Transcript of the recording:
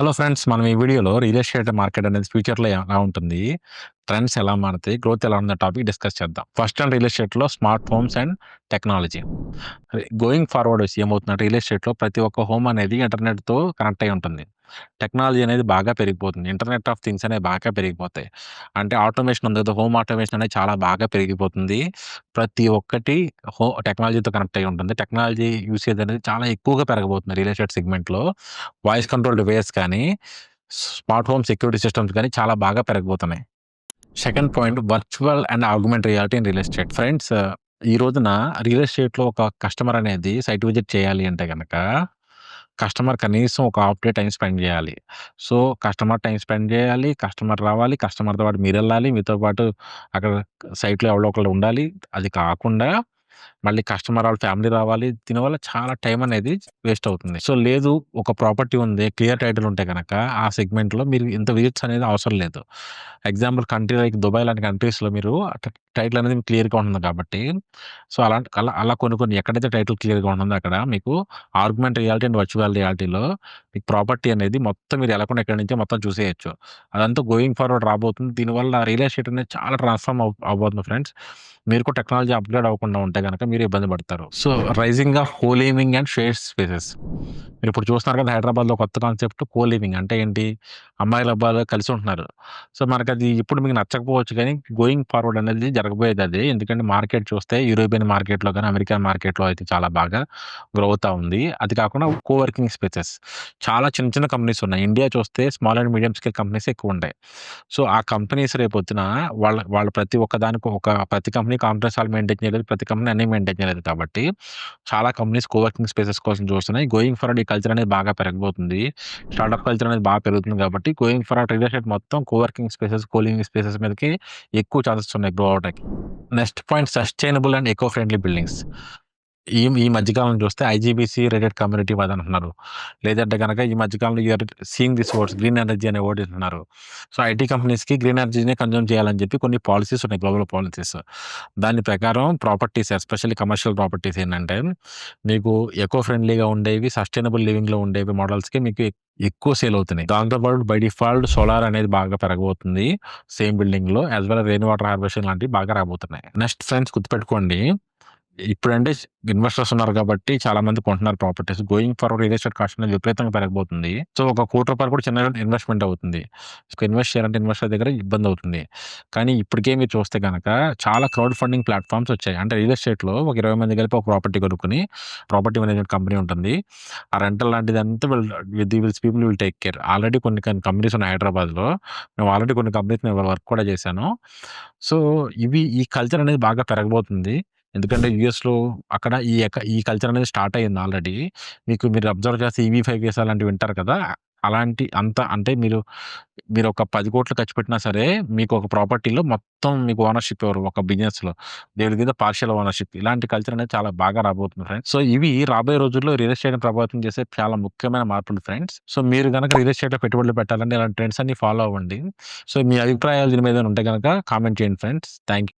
Hello friends. మనం ఈ వీడియోలో రియల్ ఎస్టేట్ మార్కెట్ అనేది ఫ్యూచర్‌లో ఎలా ఉంటుంది? ట్రెండ్స్ ఎలా మారుతాయి? గ్రోత్ ఎలా ఉందన్న టాపిక్ డిస్కస్ చేద్దాం. ఫస్ట్ అండ్ రియల్ ఎస్టేట్‌లో smart homes and technology. Going forward ఏమవుతుందంటే రియల్ ఎస్టేట్‌లో ప్రతి ఒక్క హోమ్ అనేది ఇంటర్నెట్‌తో కనెక్ట్ అయ్యి ఉంటుంది. టెక్నాలజీ అనేది బాగా పెరిగిపోతుంది. ఇంటర్నెట్ ఆఫ్ థింగ్స్ అనేవి బాగా పెరిగిపోతాయి. అంటే ఆటోమేషన్ ఉంది కదా! హోమ్ ఆటోమేషన్ అనేది చాలా బాగా పెరిగిపోతుంది. ప్రతి ఒక్కటి టెక్నాలజీతో కనెక్ట్ అయ్యి ఉంటుంది. టెక్నాలజీ యూసేజ్ అనేది చాలా ఎక్కువగా పెరగబోతుంది రియల్ ఎస్టేట్ సెగ్మెంట్‌లో. వాయిస్ కంట్రోల్ డివైస్ కానీ, స్మార్ట్ హోమ్ సెక్యూరిటీ సిస్టమ్స్ కానీ చాలా బాగా పెరగబోతున్నాయి. Second point virtual and augmented reality in real estate. Friends, ఈ రోజున రియల్ ఎస్టేట్‌లో ఒక కస్టమర్ అనేది సైట్ విజిట్ చేయాలి అంటే గనక, కస్టమర్ కనీసం ఒక హాఫ్ డే టైమ్ స్పెండ్ జేయాలి. సో, కస్టమర్ టైమ్ స్పెండ్ జేయాలి, కస్టమర్ రావాలి, కస్టమర్‌తో పాటు మీరెళ్ళాలి, మీతో పాటు అక్కడ సైట్‌లో ఎవడో ఒకళ్ళు ఉండాలి. అది కాకుండా మళ్ళీ కస్టమర్ ఆళ్ళ ఫ్యామిలీ రావాలి. దీనివల్ల చాలా టైమ్ అనేది వేస్ట్ అవుతుంది. సో, లేదు ఒక ప్రాపర్టీ ఉంది, క్లియర్ టైటిల్ ఉంటే గనక ఆ సెగ్మెంట్‌లో మీరు ఇంత విజిట్స్ అనేది అవసరం లేదు. ఎగ్జాంపుల్ కంట్రీ లైక్ దుబాయ్ లాంటి కంట్రీస్‌లో మీరు టైటిల్ అనేది మీకు క్లియర్‌గా ఉంటుంది కాబట్టి, సో, అలా కొన్ని కొన్ని ఎక్కడైతే టైటిల్ క్లియర్‌గా ఉంటుందో అక్కడ మీకు ఆగ్మెంటెడ్ రియాలిటీ అండ్ వర్చువల్ రియాలిటీలో మీకు ప్రాపర్టీ అనేది మొత్తం మీరు ఎళ్ళకుండా ఇక్కడి నుంచే మొత్తం చూసేయొచ్చు. అదంతా గోయింగ్ ఫార్వర్డ్ రాబోతుంది. దీనివల్ల రియల్ ఎస్టేట్ అనేది చాలా ట్రాన్స్‌ఫార్మ్ అవ్వబోతుంది ఫ్రెండ్స్. మీరు కూడా టెక్నాలజీ అప్‌గ్రేడ్ అవ్వకుండా ఉంటే గనక మీరు ఇబ్బంది పడతారు. So, rising of co-living and shared spaces. మీరిప్పుడు చూస్తున్నారు కదా! హైదరాబాద్‌లో కొత్త కాన్సెప్ట్ కో-లివింగ్ అంటే ఏంటి? అమ్మాయిలు, అబ్బాయిలు కలిసి ఉంటున్నారు. సో, మనకది ఇప్పుడు మీకు నచ్చకపోవచ్చు కానీ గోయింగ్ ఫార్వర్డ్ అనేది జరగబోయేది అదే. ఎందుకంటే మార్కెట్ చూస్తే యూరోపియన్ మార్కెట్‌లో గాని, అమెరికన్ మార్కెట్‌లో అయితే చాలా బాగా గ్రో అవుతా ఉంది. అది కాకుండా కో-వర్కింగ్ స్పేసెస్. చాలా చిన్న చిన్న కంపెనీస్ ఉన్నాయి. ఇండియా చూస్తే small and medium scale companies ఎక్కువుంటాయి. సో, ఆ కంపెనీస్ రేపొద్దున వాళ్ళ ప్రతి ఒక్క దానికి ప్రతి కంపెనీ కాంప్లెక్స్ హాల్ మెయింటైన్ చేయలేదు. ప్రతి కంపెనీ అన్నీ మెయింటైన్ చేయలేదు కాబట్టి, చాలా కంపెనీస్ కోవర్కింగ్ స్పేసెస్ కోసం చూస్తున్నాయి. గోయింగ్ ఫార్వర్డ్ ఈ కల్చర్ అనేది బాగా పెరగబోతుంది. స్టార్టప్ కల్చర్ అనేది బాగా పెరుగుతుంది కాబట్టి, గోయింగ్ ఫార్వర్డ్ రియల్ ఎస్టేట్ మొత్తం కోవర్కింగ్ స్పేసెస్, కోలివింగ్ స్పేసెస్ మీదకి ఎక్కువ ఛాన్సెస్ ఉన్నాయి గ్రో అవ్వడానికి. Next point sustainable and eco friendly buildings. ఈ ఈ మధ్య కాలంలో చూస్తే ఐజీబీసీ రేటెడ్ కమ్యూనిటీ అదంటున్నారు. లేదంటే గనక ఈ మధ్య కాలంలో you're seeing this words green energy అనే వర్డ్ వింటున్నారు. సో, ఐటీ కంపెనీస్‌కి గ్రీన్ ఎనర్జీనే కన్జ్యూమ్ చేయాలని చెప్పి కొన్ని పాలిసీస్ ఉన్నాయి. Global policies. దాని ప్రకారం ప్రాపర్టీస్ ఎస్పెషల్లీ కమర్షియల్ ప్రాపర్టీస్ ఏంటంటే, మీకు ఎకో ఫ్రెండ్లీగా ఉండేవి, సస్టైనబుల్ లివింగ్‌లో ఉండేవి మోడల్స్‌కి మీకు ఎక్కువ సేల్ అవుతున్నాయి. దాంతో పాటు బై డిఫాల్ట్ సోలార్ అనేది బాగా పెరగబోతుంది. సేమ్ బిల్డింగ్‌లో as well rain water harvesting లాంటివి బాగా రాబోతున్నాయి. నెక్స్ట్ ఫ్రెండ్స్ గుర్తుపెట్టుకోండి. ఇప్పుడంటే ఇన్వెస్టర్స్ ఉన్నారు కాబట్టి చాలా మంది కొంటున్నారు properties. Going forward real estate cost అనేది విపరీతంగా పెరగబోతుంది. సో, ఒక రూ. 1,00,00,000 కూడా చిన్న ఇన్వెస్ట్‌మెంట్ అవుతుంది. ఇన్వెస్ట్ చేయాలంటే ఇన్వెస్టర్ దగ్గర ఇబ్బంది అవుతుంది. కానీ ఇప్పటికే మీరు చూస్తే గనక చాలా క్రౌడ్ ఫండింగ్ ప్లాట్‌ఫార్మ్స్ వచ్చాయి. అంటే రియల్ ఎస్టేట్‌లో ఒక 20 మంది కలిపి ఒక ప్రాపర్టీ కొనుక్కొని ప్రాపర్టీ మేనేజ్మెంట్ కంపెనీ ఉంటుంది. ఆ రెంటల్ లాంటిదంతా these people will take care. Already కొన్ని కంపెనీస్ ఉన్నాయి హైదరాబాద్‌లో. మేము ఆల్రెడీ కొన్ని కంపెనీస్ నేను వర్క్ కూడా చేశాను. సో, ఈ కల్చర్ అనేది బాగా పెరగబోతుంది. ఎందుకంటే యూఎస్‌లో అక్కడ ఈ కల్చర్ అనేది స్టార్ట్ అయింది ఆల్రెడీ. మీరు అబ్జర్వ్ చేస్తే ఈవీ5 అలాంటివి వింటారు కదా! అలాంటి అంటే మీరు ఒక 10,00,00,000 ఖర్చు పెట్టినా సరే, మీకు ఒక ప్రాపర్టీలో మొత్తం మీకు ఓనర్‌షిప్ ఇవ్వరు ఒక బిజినెస్‌లో. They will give the partial ownership. ఇలాంటి కల్చర్ అనేది చాలా బాగా రాబోతుంది ఫ్రెండ్స్. సో, ఇవి రాబోయే రోజుల్లో రియల్ ఎస్టేట్‌ని ప్రభావితం చేసే చాలా ముఖ్యమైన మార్పులు ఫ్రెండ్స్. సో, మీరు గనక రియల్ ఎస్టేట్‌లో పెట్టుబడులు పెట్టాలంటే ఇలాంటి ట్రెండ్స్ అన్ని ఫాలో అవ్వండి. సో, మీ అభిప్రాయాలు దీని మీద ఉంటే గనక కామెంట్ చేయండి ఫ్రెండ్స్. Thank you.